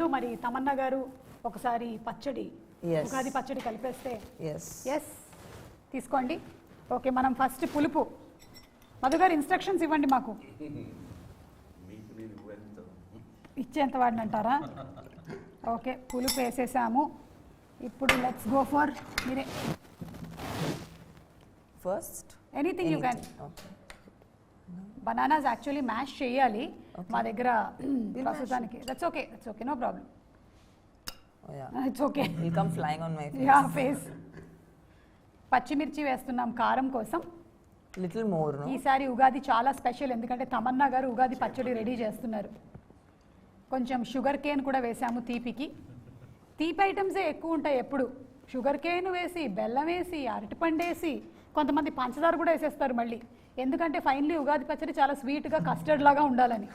ముందు మరి తమన్నా గారు ఒకసారి పచ్చడి ఉగాది పచ్చడి కలిపేస్తే ఎస్ తీసుకోండి. ఓకే, మనం ఫస్ట్ పులుపు. మధు గారు ఇన్స్ట్రక్షన్స్ ఇవ్వండి మాకు. ఇచ్చేంత వాడిని అంటారా? ఓకే, పులుపు వేసేసాము. ఇప్పుడు లెట్స్ గో ఫర్ మీరే first anything you can. Bananas actually mash చేయాలి మా దగ్గర ప్రస్తుతానికి. That's okay, no problem. It's okay, will come flying on my face. పచ్చిమిర్చి వేస్తున్నాం కారం కోసం. Little more. ఈసారి ఉగాది చాలా స్పెషల్, ఎందుకంటే తమన్నా గారు ఉగాది పచ్చడి రెడీ చేస్తున్నారు. కొంచెం షుగర్ కేన్ కూడా వేసాము తీపికి. తీపి ఐటమ్సే ఎక్కువ ఉంటాయి ఎప్పుడు. షుగర్ కేన్ వేసి, బెల్లం వేసి, అరటిపండు వేసి, కొంతమంది పంచదార కూడా వేసేస్తారు మళ్ళీ. ఎందుకంటే ఫైనలీ ఉగాది పచ్చడి చాలా స్వీట్గా కస్టర్డ్ లాగా ఉండాలని.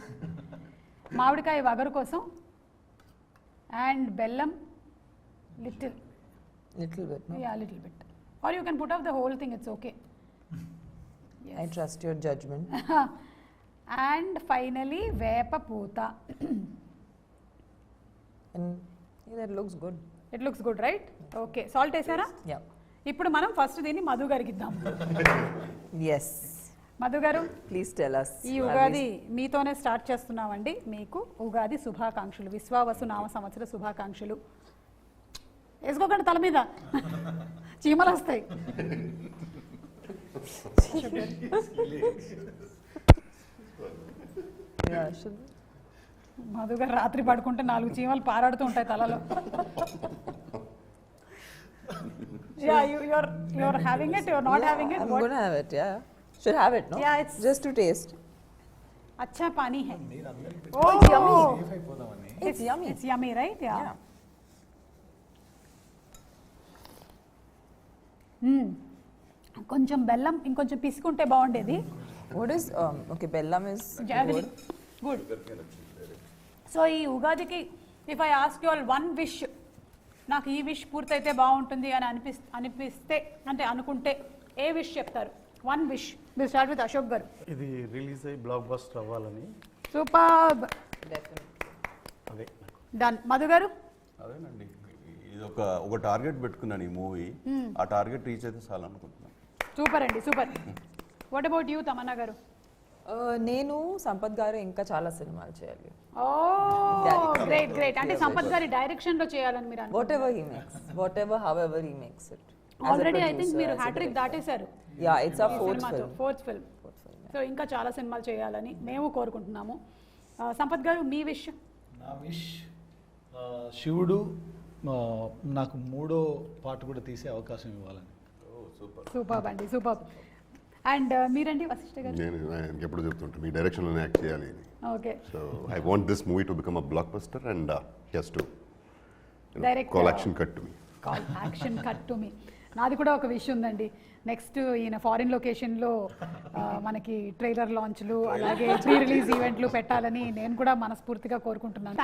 మామిడికాయ వగరు కోసం అండ్ బెల్లం little bit. Little bit, or you can put off the whole thing, it's okay. I trust your judgment. And finally వేప పూత. And that looks good. It looks good, right? Okay, salt వేసారా? Yeah. ఇప్పుడు మనం first దీన్ని మధు గారికి ఇద్దాం. Yes. Madhu గారు, please tell us. ఈ ఉగాది మీతోనే స్టార్ట్ చేస్తున్నామండి. మీకు ఉగాది శుభాకాంక్షలు, విశ్వావసు నామ సంవత్సర శుభాకాంక్షలు. వేసుకోకండి తల మీద, చీమలు వస్తాయి. మధు గారు రాత్రి పడుకుంటే 4 చీమలు పారాడుతూ ఉంటాయి తలలో. Yeah, you're having it, you're not having it. I'm going to have it, yeah. Should have it, no? Yeah, it's just to taste. अच्छा पानी है. Oh, it's yummy. It's yummy. It's yummy, right? Yeah. కొంచెం బెల్లం ఇంకొంచెం పిసుకుంటే బాగుండేది. What is okay, bellam is good. So ఈ ఉగాదికి if I ask you all one wish, నాకు ఈ విష్ పూర్తయితే బాగుంటుంది అని అనిపిస్తే అంటే అనుకుంటే ఏ విష్ చెప్తారు? One wish. మీరు స్టార్ట్ విత్ అశోక్ గారు. ఇది రిలీజ్ అయ్యి బ్లాక్ బస్టర్ అవ్వాలని. సూపర్బ్. అదే డన్. మధు గారు? అదేనండి, ఇది ఒక టార్గెట్ పెట్టుకున్నాను ఈ మూవీ. ఆ టార్గెట్ రీచ్ అయితే చాలు అనుకుంటున్నాను. సూపర్ అండి, super. What about you Tamannaah గారు? నేను సంపత్ గారు ఇంకా చాలా సినిమాలు చేయాలి. గ్రేట్. అంటే సంపత్ గారి డైరెక్షన్ లో చేయాలని మీరు whatever however he makes it. Already I think మీరు హ్యాట్రిక్ దాటేశారు. Yeah, it's our fourth film. So ఇంకా చాలా సినిమాలు చేయాలని మేము కోరుకుంటున్నాము. సంపత్ గారు, మీ విష్? నా విష్ శివుడు నాకు 3వ పార్ట్ కూడా తీసే అవకాశం ఇవ్వాలని. సూపర్ అండి, సూపర్. అండ్ మీరండి వశిష్ఠ గారు? నేను ఎప్పుడు చెప్తుంటాను మీ డైరెక్షన్లోనే యాక్ట్ చేయాలి అని. Okay. So I want this movie to become a blockbuster and he's to direct call action cut to me. నాది కూడా ఒక విషయం ఉందండి. నెక్స్ట్ ఈయన ఫారిన్ లొకేషన్లో మనకి ట్రైలర్ లాంచ్లు అలాగే ప్రీ రిలీజ్ ఈవెంట్లు పెట్టాలని నేను కూడా మనస్ఫూర్తిగా కోరుకుంటున్నాను.